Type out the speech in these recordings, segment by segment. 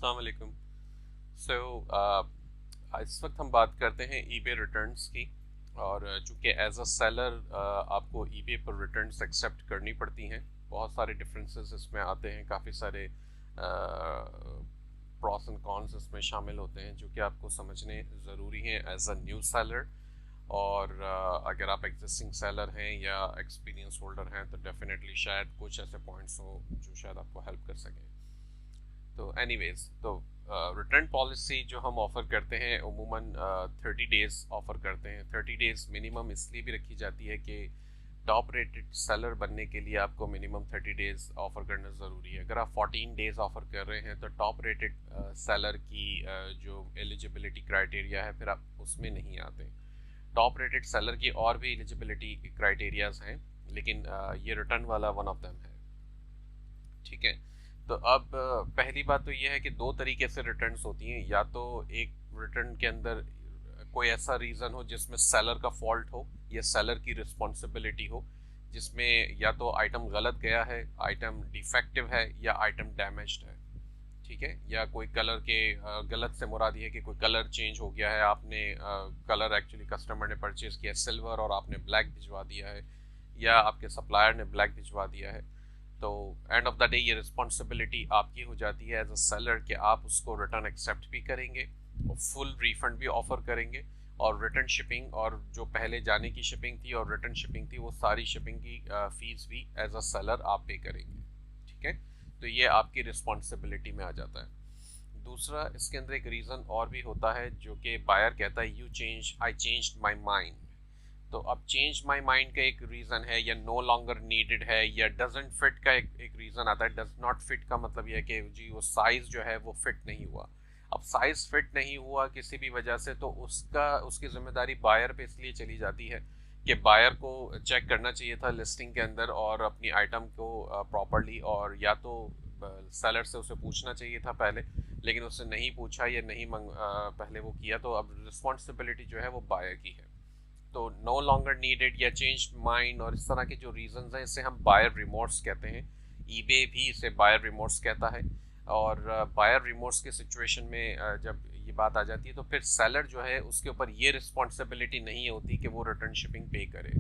अस्सलाम वालेकुम। सो इस वक्त हम बात करते हैं ईबे रिटर्न्स की। और चूंकि एज अ सेलर आपको ईबे पर रिटर्न्स एक्सेप्ट करनी पड़ती हैं। बहुत सारे डिफरेंसेस इसमें आते हैं, काफ़ी सारे प्रॉस एंड कॉन्स इसमें शामिल होते हैं जो कि आपको समझने ज़रूरी हैं एज अ न्यू सेलर। और अगर आप एग्जिस्टिंग सेलर हैं या एक्सपीरियंस होल्डर हैं तो डेफिनेटली शायद कुछ ऐसे पॉइंट्स हो जो शायद आपको हेल्प कर सकें। तो एनीवेज, तो रिटर्न पॉलिसी जो हम ऑफ़र करते हैं उमूमन 30 डेज़ ऑफ़र करते हैं। 30 डेज़ मिनिमम इसलिए भी रखी जाती है कि टॉप रेटेड सेलर बनने के लिए आपको मिनिमम 30 डेज़ ऑफ़र करना ज़रूरी है। अगर आप 14 डेज़ ऑफ़र कर रहे हैं तो टॉप रेटेड सेलर की जो एलिजिबिलिटी क्राइटेरिया है फिर आप उसमें नहीं आते। टॉप रेटेड सेलर की और भी एलिजिबिलिटी क्राइटेरियाज हैं, लेकिन ये रिटर्न वाला वन ऑफ देम है। ठीक है। तो अब पहली बात तो यह है कि दो तरीके से रिटर्न्स होती हैं। या तो एक रिटर्न के अंदर कोई ऐसा रीज़न हो जिसमें सेलर का फॉल्ट हो या सेलर की रिस्पॉन्सिबिलिटी हो, जिसमें या तो आइटम गलत गया है, आइटम डिफेक्टिव है या आइटम डैमेज्ड है। ठीक है। या कोई कलर के गलत से मुराद ये है कि कोई कलर चेंज हो गया है, आपने कलर एक्चुअली कस्टमर ने परचेज किया सिल्वर और आपने ब्लैक भिजवा दिया है, या आपके सप्लायर ने ब्लैक भिजवा दिया है। तो एंड ऑफ द डे ये रिस्पॉन्सिबिलिटी आपकी हो जाती है एज अ सेलर कि आप उसको रिटर्न एक्सेप्ट भी करेंगे और फुल रिफंड भी ऑफर करेंगे। और रिटर्न शिपिंग और जो पहले जाने की शिपिंग थी और रिटर्न शिपिंग थी वो सारी शिपिंग की फीस भी एज अ सेलर आप पे करेंगे। ठीक है। तो ये आपकी रिस्पॉन्सिबिलिटी में आ जाता है। दूसरा, इसके अंदर एक रीज़न और भी होता है जो कि बायर कहता है you change I changed my mind. तो अब चेंज माई माइंड का एक रीज़न है, या नो लॉन्गर नीडेड है, या डजंट फिट का एक रीज़न आता है। डज नॉट फिट का मतलब यह है कि जी वो साइज़ जो है वो फिट नहीं हुआ। अब साइज़ फिट नहीं हुआ किसी भी वजह से तो उसकी जिम्मेदारी बायर पे इसलिए चली जाती है कि बायर को चेक करना चाहिए था लिस्टिंग के अंदर और अपनी आइटम को प्रॉपरली, और या तो सेलर से उसे पूछना चाहिए था पहले, लेकिन उससे नहीं पूछा या नहीं पहले वो किया, तो अब रिस्पॉन्सिबिलिटी जो है वो बायर की है। तो नो लॉन्गर नीडेड या चेंज माइंड और इस तरह के जो रीजंस हैं इसे हम बायर रिमोर्स कहते हैं। ईबे भी इसे बायर रिमोर्स कहता है। और बायर रिमोर्स के सिचुएशन में जब ये बात आ जाती है तो फिर सेलर जो है उसके ऊपर ये रिस्पॉन्सिबिलिटी नहीं होती कि वो रिटर्न शिपिंग पे करे।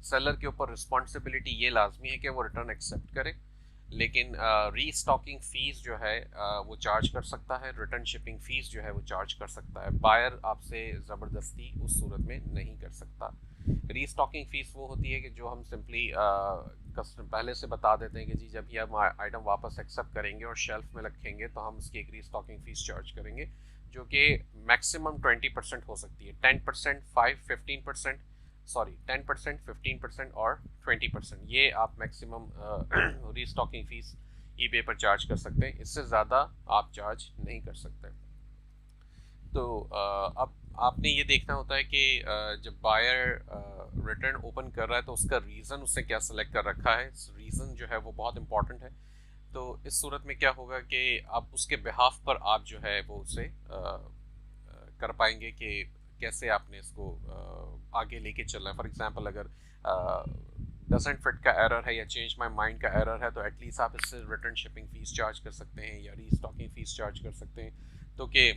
सेलर के ऊपर रिस्पॉन्सिबिलिटी ये लाजमी है कि वो रिटर्न एक्सेप्ट करे, लेकिन रीस्टॉकिंग फीस जो है वो चार्ज कर सकता है, रिटर्न शिपिंग फीस जो है वो चार्ज कर सकता है। बायर आपसे ज़बरदस्ती उस सूरत में नहीं कर सकता। रीस्टॉकिंग फीस वो होती है कि जो हम सिंपली कस्टमर पहले से बता देते हैं कि जी जब ये हम आइटम वापस एक्सेप्ट करेंगे और शेल्फ में रखेंगे तो हम उसकी एक रीस्टॉकिंग फीस चार्ज करेंगे, जो कि मैक्सिमम 20% हो सकती है। 10%, 15%, सॉरी 10%, 15% और 20%, ये आप मैक्सिमम रीस्टॉकिंग फीस ईबे पर चार्ज कर सकते हैं। इससे ज़्यादा आप चार्ज नहीं कर सकते। तो अब आपने ये देखना होता है कि जब बायर रिटर्न ओपन कर रहा है तो उसका रीज़न उसने क्या सेलेक्ट कर रखा है। रीज़न जो है वो बहुत इंपॉर्टेंट है। तो इस सूरत में क्या होगा कि आप उसके बिहाफ पर आप जो है वो उसे कर पाएंगे कि कैसे आपने इसको आगे लेके चलना है। फॉर एग्जांपल, अगर डजंट फिट का एरर है या चेंज माय माइंड का एरर है तो एटलीस्ट आप इससे रिटर्न शिपिंग फीस चार्ज कर सकते हैं या रीस्टॉकिंग फीस चार्ज कर सकते हैं। तो कि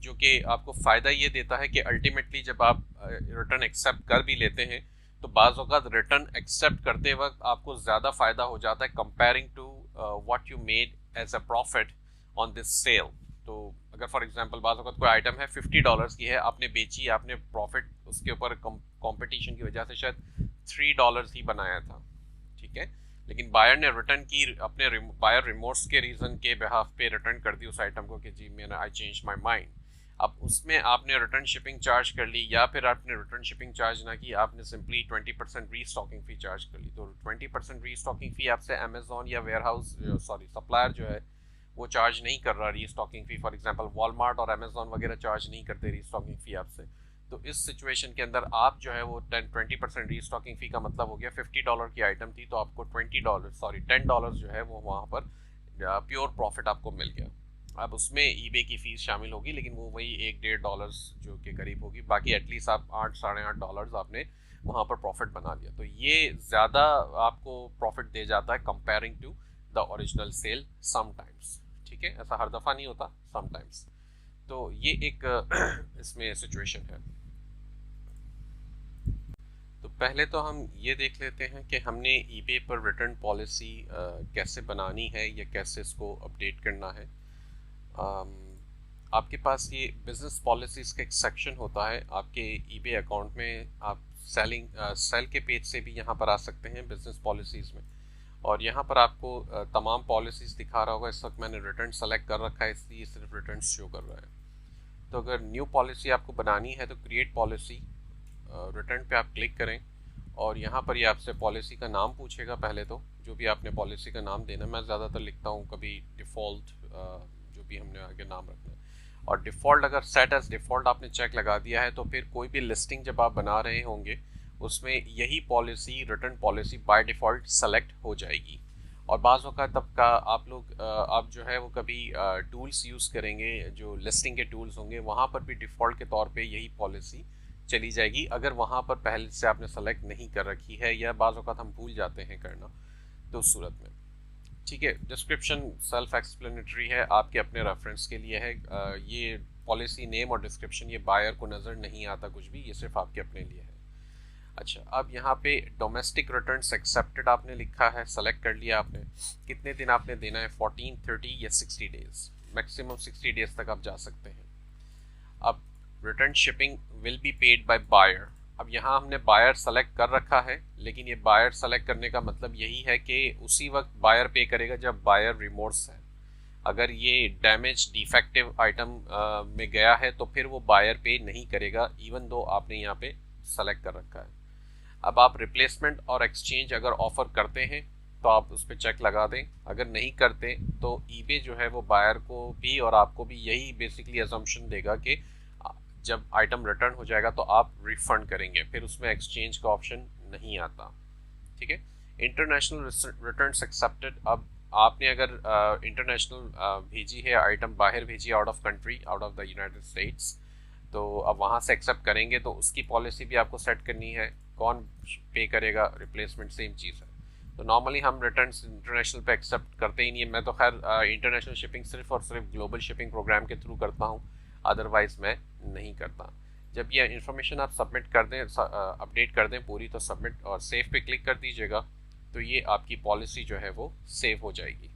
जो कि आपको फ़ायदा ये देता है कि अल्टीमेटली जब आप रिटर्न एक्सेप्ट कर भी लेते हैं तो बाज़ औक़ात रिटर्न एक्सेप्ट करते वक्त आपको ज़्यादा फ़ायदा हो जाता है comparing to what you made as a profit on this sale. तो अगर फॉर एग्जांपल बाज़ औक़ात कोई आइटम है $50 की है, आपने बेची, आपने प्रॉफिट उसके ऊपर कंपटीशन की वजह से शायद $3 ही बनाया था। ठीक है। लेकिन बायर ने रिटर्न की, अपने बायर रिमोर्स के रीज़न के बिहाफ पे रिटर्न कर दी उस आइटम को कि जी मैंने आई चेंज माई माइंड। अब उसमें आपने रिटर्न शिपिंग चार्ज कर ली या फिर आपने रिटर्न शिपिंग चार्ज ना की, आपने सिंपली 20% रीस्टॉकिंग फी चार्ज कर ली। तो 20% रीस्टॉकिंग फी आपसे अमेजोन या वेयर हाउस सॉरी सप्लायर जो है वो चार्ज नहीं कर रहा restocking fee. For example Walmart और अमेजोन वगैरह चार्ज नहीं करते रीस्टॉकिंग फी आपसे। तो इस सिचुएशन के अंदर आप जो है वो 20% रीस्टॉकिंग फी का मतलब हो गया $50 की आइटम थी तो आपको $10 जो है वो वहाँ पर प्योर प्रॉफिट आपको मिल गया। अब उसमें ईबे की फीस शामिल होगी, लेकिन वो वही $1-1.5 जो के करीब होगी। बाकी एटलीस्ट आप 8-8.5 आपने वहाँ पर प्रॉफिट बना लिया। तो ये ज़्यादा आपको प्रॉफिट दे जाता है comparing to the original sale sometimes. ठीक ठीक है, ऐसा हर दफ़ा नहीं होता, समटाइम्स। तो ये एक इसमें सिचुएशन है। तो पहले तो हम ये देख लेते हैं कि हमने ईबे पर रिटर्न पॉलिसी कैसे बनानी है या कैसे इसको अपडेट करना है। आपके पास ये बिजनेस पॉलिसीज का एक सेक्शन होता है आपके ईबे अकाउंट में। आप सेल के पेज से भी यहाँ पर आ सकते हैं बिजनेस पॉलिसीज में, और यहाँ पर आपको तमाम पॉलिसीज दिखा रहा होगा। इस वक्त मैंने रिटर्न सेलेक्ट कर रखा है, इसलिए सिर्फ रिटर्न शो कर रहा है। तो अगर न्यू पॉलिसी आपको बनानी है तो क्रिएट पॉलिसी, रिटर्न पे आप क्लिक करें, और यहाँ पर ये आपसे पॉलिसी का नाम पूछेगा। पहले तो जो भी आपने पॉलिसी का नाम देना, मैं ज़्यादातर लिखता हूँ कभी डिफ़ॉल्ट, जो भी हमने आगे नाम रखना है। और डिफ़ॉल्ट अगर सेट एज डिफ़ॉल्ट आपने चेक लगा दिया है तो फिर कोई भी लिस्टिंग जब आप बना रहे होंगे उसमें यही policy, return policy by default select हो जाएगी। और बाज़ औक़ात तब का आप जो है वो कभी टूल्स यूज़ करेंगे, जो लिस्टिंग के टूल्स होंगे, वहाँ पर भी डिफ़ॉल्ट के तौर पे यही पॉलिसी चली जाएगी, अगर वहाँ पर पहले से आपने सेलेक्ट नहीं कर रखी है, या बाज़ औक़ात हम भूल जाते हैं करना, तो उस सूरत में। ठीक है, डिस्क्रिप्शन सेल्फ एक्सप्लेनेटरी है, आपके अपने रेफरेंस के लिए है। ये पॉलिसी नेम और डिस्क्रिप्शन ये बायर को नज़र नहीं आता कुछ भी, ये सिर्फ आपके अपने लिए है। अच्छा, अब यहाँ पे डोमेस्टिक रिटर्न्स एक्सेप्टेड आपने लिखा है, सेलेक्ट कर लिया आपने। कितने दिन आपने देना है, 14, 30 या 60 डेज, मैक्सिमम 60 डेज तक आप जा सकते हैं। अब return shipping will be paid by buyer. अब यहाँ हमने बायर सेलेक्ट कर रखा है, लेकिन ये बायर सेलेक्ट करने का मतलब यही है कि उसी वक्त बायर पे करेगा जब बायर रिमोर्स है। अगर ये डैमेज डिफेक्टिव आइटम में गया है तो फिर वो बायर पे नहीं करेगा, इवन दो आपने यहाँ पे सेलेक्ट कर रखा है। अब आप रिप्लेसमेंट और एक्सचेंज अगर ऑफर करते हैं तो आप उस पर चेक लगा दें, अगर नहीं करते तो ईबे जो है वो बायर को भी और आपको भी यही बेसिकली असम्पशन देगा कि जब आइटम रिटर्न हो जाएगा तो आप रिफंड करेंगे, फिर उसमें एक्सचेंज का ऑप्शन नहीं आता। ठीक है, इंटरनेशनल रिटर्न्स एक्सेप्टेड। अब आपने अगर इंटरनेशनल भेजी है आइटम, बाहर भेजी out of country, out of the United states, तो अब वहाँ से एक्सेप्ट करेंगे तो उसकी पॉलिसी भी आपको सेट करनी है। कौन पे करेगा, रिप्लेसमेंट सेम चीज़ है। तो नॉर्मली हम रिटर्न्स इंटरनेशनल पे एक्सेप्ट करते ही नहीं है। मैं तो खैर इंटरनेशनल शिपिंग सिर्फ और सिर्फ ग्लोबल शिपिंग प्रोग्राम के थ्रू करता हूँ, अदरवाइज मैं नहीं करता। जब ये इन्फॉर्मेशन आप सबमिट कर दें, अपडेट कर दें पूरी, तो सबमिट और सेव पे क्लिक कर दीजिएगा, तो ये आपकी पॉलिसी जो है वो सेव हो जाएगी।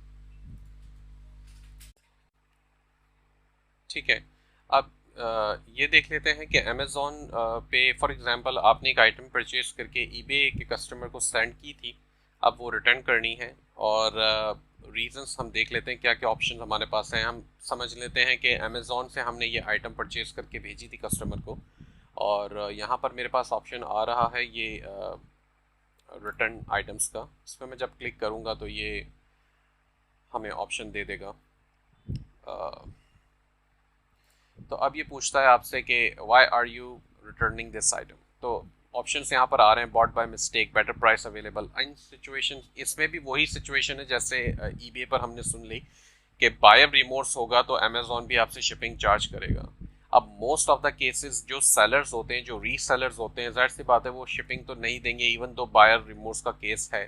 ठीक है, अब ये देख लेते हैं कि अमेज़ॉन पे फॉर एग्जांपल आपने एक आइटम परचेज करके ईबे के कस्टमर को सेंड की थी, अब वो रिटर्न करनी है, और रीजंस हम देख लेते हैं क्या क्या ऑप्शन हमारे पास हैं। हम समझ लेते हैं कि अमेज़ॉन से हमने ये आइटम परचेज करके भेजी थी कस्टमर को, और यहाँ पर मेरे पास ऑप्शन आ रहा है ये रिटर्न आइटम्स का। इसमें मैं जब क्लिक करूँगा तो ये हमें ऑप्शन दे देगा। तो अब ये पूछता है आपसे कि why are you returning this item. तो ऑप्शंस यहाँ पर आ रहे हैं, bought by mistake, better price available. In situation, इसमें भी वही सिचुएशन है जैसे ईबे पर हमने सुन ली कि बायर रिमोर्स होगा तो अमेज़ॉन भी आपसे शिपिंग चार्ज करेगा। अब मोस्ट ऑफ द केसेस जो सेलर्स होते हैं, जो रीसेलर्स होते हैं, जाहिर सी बात है वो शिपिंग तो नहीं देंगे, इवन दो बायर रिमोर्स का केस है।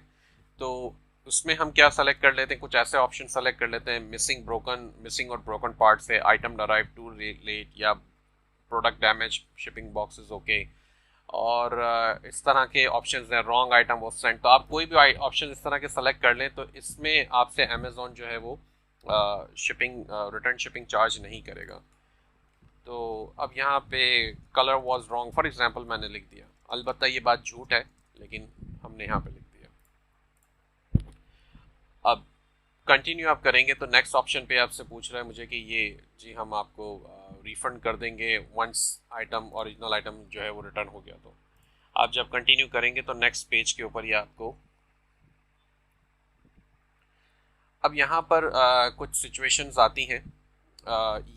तो उसमें हम क्या सेलेक्ट कर लेते हैं, कुछ ऐसे ऑप्शन सेलेक्ट कर लेते हैं, मिसिंग और ब्रोकन पार्ट से, आइटम अराइव टू लेट, या product damage, shipping boxes okay, और इस तरह के ऑप्शंस हैं, रॉन्ग आइटम वाज सेंट। तो आप कोई भी ऑप्शन इस तरह के सेलेक्ट कर लें तो इसमें आपसे अमेज़ॉन जो है वो रिटर्न शिपिंग चार्ज नहीं करेगा। तो अब यहाँ पे colour was wrong for example मैंने लिख दिया, अलबत्ता ये बात झूठ है लेकिन हमने यहाँ पे लिख दिया। अब कंटिन्यू आप करेंगे तो नेक्स्ट ऑप्शन पे आपसे पूछ रहा है मुझे कि ये जी हम आपको रिफंड कर देंगे वंस आइटम, ओरिजिनल आइटम जो है वो रिटर्न हो गया। तो आप जब कंटिन्यू करेंगे तो नेक्स्ट पेज के ऊपर ये आपको, अब यहाँ पर कुछ सिचुएशंस आती हैं,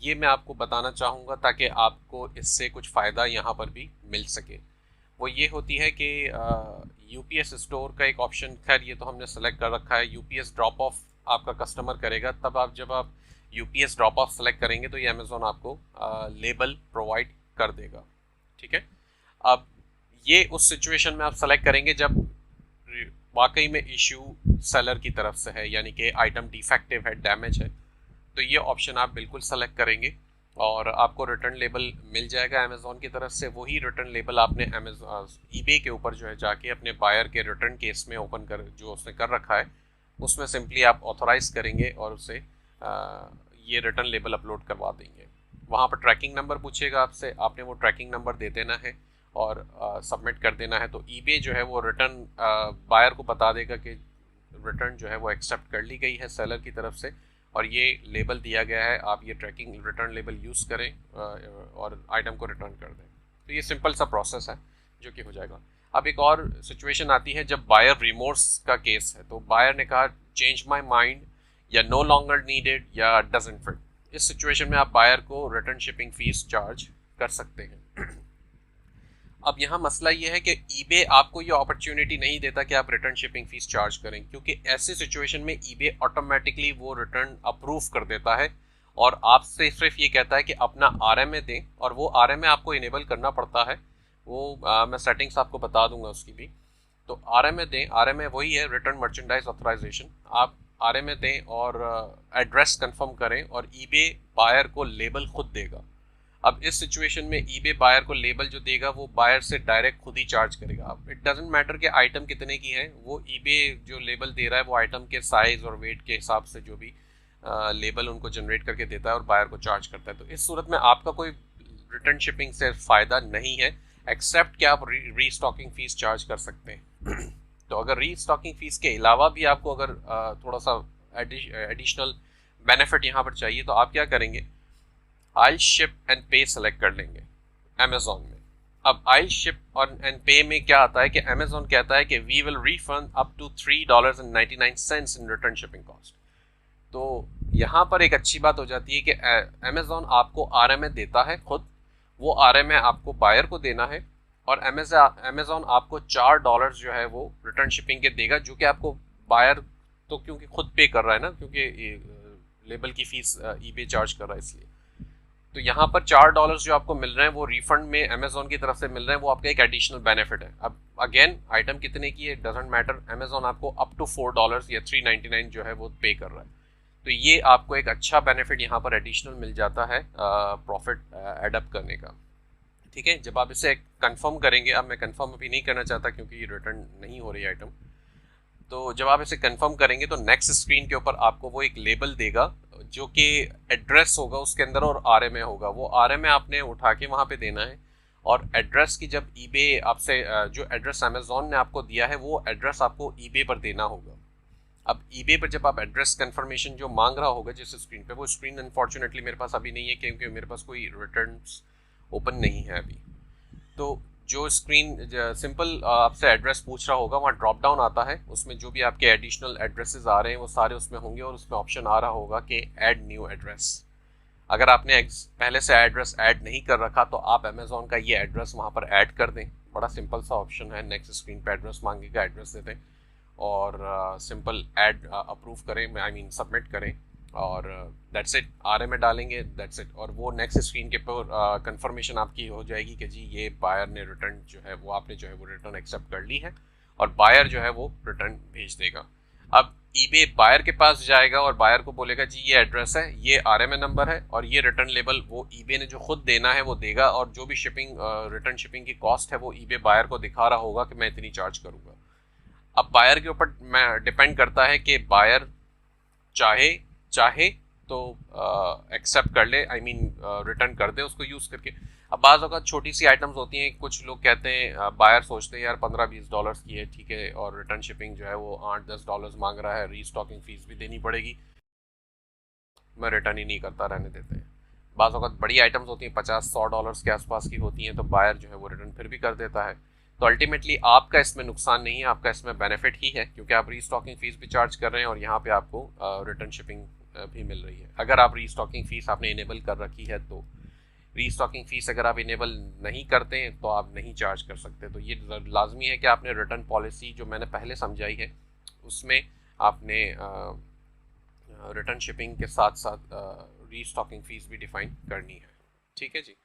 ये मैं आपको बताना चाहूँगा ताकि आपको इससे कुछ फ़ायदा यहाँ पर भी मिल सके। वो ये होती है कि यूपीएस स्टोर का एक ऑप्शन, खैर ये तो हमने सेलेक्ट कर रखा है, यूपीएस ड्रॉप ऑफ आपका कस्टमर करेगा, तब जब आप यूपीएस ड्रॉप ऑफ सेलेक्ट करेंगे तो ये अमेज़ॉन आपको लेबल प्रोवाइड कर देगा। ठीक है, अब ये उस सिचुएशन में आप सेलेक्ट करेंगे जब वाकई में इशू सेलर की तरफ से है, यानी कि आइटम डिफेक्टिव है, डैमेज है, तो ये ऑप्शन आप बिल्कुल सेलेक्ट करेंगे और आपको रिटर्न लेबल मिल जाएगा अमेज़ॉन की तरफ से। वही रिटर्न लेबल आपने अमेज़ॉन ईबे के ऊपर जो है जाके अपने बायर के रिटर्न केस में ओपन कर जो उसने कर रखा है उसमें सिंपली आप ऑथोराइज करेंगे और उसे ये रिटर्न लेबल अपलोड करवा देंगे। वहाँ पर ट्रैकिंग नंबर पूछेगा आपसे, आपने वो ट्रैकिंग नंबर दे देना है और सबमिट कर देना है। तो ईबे जो है वो रिटर्न बायर को बता देगा कि रिटर्न जो है वो एक्सेप्ट कर ली गई है सेलर की तरफ से और ये लेबल दिया गया है, आप ये ट्रैकिंग रिटर्न लेबल यूज़ करें और आइटम को रिटर्न कर दें। तो ये सिंपल सा प्रोसेस है जो कि हो जाएगा। अब एक और सिचुएशन आती है जब बायर रिमोर्स का केस है। तो बायर ने कहा चेंज माई माइंड या नो लॉन्गर नीडेड या डजंट फिट। इस सिचुएशन में आप बायर को रिटर्न शिपिंग फीस चार्ज कर सकते हैं। अब यहाँ मसला ये है कि ईबे आपको ये अपॉर्चुनिटी नहीं देता कि आप रिटर्न शिपिंग फीस चार्ज करें, क्योंकि ऐसी सिचुएशन में ईबे ऑटोमेटिकली वो रिटर्न अप्रूव कर देता है और आपसे सिर्फ ये कहता है कि अपना आरएमए दें और वो आरएमए आपको इनेबल करना पड़ता है। वो मैं सेटिंग्स आपको बता दूंगा उसकी भी। तो आरएमए दें, आरएमए वही है रिटर्न मर्चेंडाइज ऑथराइजेशन। आप आरएमए दें और एड्रेस कंफर्म करें और ईबे बायर को लेबल खुद देगा। अब इस सिचुएशन में ईबे बायर को लेबल जो देगा वो बायर से डायरेक्ट खुद ही चार्ज करेगा। अब इट डजेंट मैटर कि आइटम कितने की है, वो ईबे जो लेबल दे रहा है वो आइटम के साइज और वेट के हिसाब से जो भी लेबल उनको जनरेट करके देता है और बायर को चार्ज करता है। तो इस सूरत में आपका कोई रिटर्न शिपिंग से फ़ायदा नहीं है, एक्सेप्ट कि आप रीस्टॉकिंग फीस चार्ज कर सकते हैं। तो अगर रीस्टॉकिंग फीस के अलावा भी आपको अगर थोड़ा सा एडिशनल बेनिफिट यहाँ पर चाहिए तो आप क्या करेंगे, आई शिप एंड पे सेलेक्ट कर लेंगे अमेजोन में। अब आई शिप और एंड पे में क्या आता है कि अमेजोन कहता है कि we will refund up to $3.99 in return shipping cost. तो यहाँ पर एक अच्छी बात हो जाती है कि अमेजोन आपको आरएमए देता है खुद, वो आरएमए आपको बायर को देना है और अमेजोन आपको $4 जो है वो रिटर्न शिपिंग के देगा, जो कि आपको बायर तो क्योंकि खुद पे कर रहा है ना, क्योंकि लेबल की फीस ईबे चार्ज कर रहा है इसलिए। तो यहाँ पर $4 जो आपको मिल रहे हैं वो रिफंड में अमेजोन की तरफ से मिल रहे हैं, वो आपका एक एडिशनल बेनिफिट है। अब अगेन आइटम कितने की है डजेंट मैटर, अमेजोन आपको अप टू $4 या $3.99 जो है वो पे कर रहा है। तो ये आपको एक अच्छा बेनिफिट यहाँ पर एडिशनल मिल जाता है प्रॉफिट एडअप करने का। ठीक है, जब आप इसे कंफर्म करेंगे, अब मैं कंफर्म अभी नहीं करना चाहता क्योंकि ये रिटर्न नहीं हो रही आइटम, तो जब आप इसे कंफर्म करेंगे तो नेक्स्ट स्क्रीन के ऊपर आपको वो एक लेबल देगा जो कि एड्रेस होगा उसके अंदर और आरएमए होगा। वो आरएमए आपने उठा के वहाँ पे देना है और एड्रेस की जब ईबे आपसे जो एड्रेस अमेजोन ने आपको दिया है वो एड्रेस आपको ईबे पर देना होगा। अब ईबे पर जब आप एड्रेस कंफर्मेशन जो मांग रहा होगा जिस स्क्रीन पे, वो स्क्रीन अनफॉर्चुनेटली मेरे पास अभी नहीं है क्योंकि मेरे पास कोई रिटर्न्स ओपन नहीं है अभी। तो जो स्क्रीन सिंपल आपसे एड्रेस पूछ रहा होगा, वहाँ ड्रॉप डाउन आता है, उसमें जो भी आपके एडिशनल एड्रेसेस आ रहे हैं वो सारे उसमें होंगे और उसमें ऑप्शन आ रहा होगा कि ऐड न्यू एड्रेस। अगर आपने पहले से एड्रेस ऐड नहीं कर रखा तो आप अमेजोन का ये एड्रेस वहाँ पर ऐड कर दें। बड़ा सिंपल सा ऑप्शन है, नेक्स्ट स्क्रीन पर एड्रेस मांगेगा, एड्रेस दे दें और सिंपल ऐड अप्रूव करें, आई मीन सबमिट करें और दैट्स इट, आरएमए डालेंगे, दैट्स इट। और वो नेक्स्ट स्क्रीन के पर कंफर्मेशन आपकी हो जाएगी कि जी ये बायर ने रिटर्न जो है वो आपने जो है वो रिटर्न एक्सेप्ट कर ली है और बायर जो है वो रिटर्न भेज देगा। अब ईबे बायर के पास जाएगा और बायर को बोलेगा जी ये एड्रेस है, ये आरएमए नंबर है और ये रिटर्न लेबल वो ईबे ने जो खुद देना है वो देगा और जो भी शिपिंग रिटर्न शिपिंग की कॉस्ट है वो ईबे बायर को दिखा रहा होगा कि मैं इतनी चार्ज करूँगा। अब बायर के ऊपर मैं डिपेंड करता है कि बायर चाहे तो एक्सेप्ट कर ले, आई मीन रिटर्न कर दे उसको यूज़ करके। अब बाज़ औक़ात छोटी सी आइटम्स होती हैं, कुछ लोग कहते हैं बायर सोचते हैं यार $15-20 की है ठीक है और रिटर्न शिपिंग जो है वो $8-10 मांग रहा है, रीस्टॉकिंग फ़ीस भी देनी पड़ेगी, मैं रिटर्न ही नहीं करता, रहने देते हैं। बाज़ औक़ात बड़ी आइटम्स होती हैं $50-100 के आसपास की होती हैं तो बायर जो है वो रिटर्न फिर भी कर देता है। तो अल्टीमेटली आपका इसमें नुकसान नहीं है, आपका इसमें बेनिफिट ही है क्योंकि आप रीस्टॉकिंग फ़ीस भी चार्ज कर रहे हैं और यहाँ पे आपको रिटर्न शिपिंग भी मिल रही है। अगर आप रीस्टॉकिंग फ़ीस आपने इनेबल कर रखी है तो, रीस्टॉकिंग फ़ीस अगर आप इनेबल नहीं करते हैं तो आप नहीं चार्ज कर सकते। तो ये लाजमी है कि आपने रिटर्न पॉलिसी जो मैंने पहले समझाई है उसमें आपने रिटर्न शिपिंग के साथ साथ रीस्टॉकिंग फ़ीस भी डिफ़ाइन करनी है। ठीक है जी।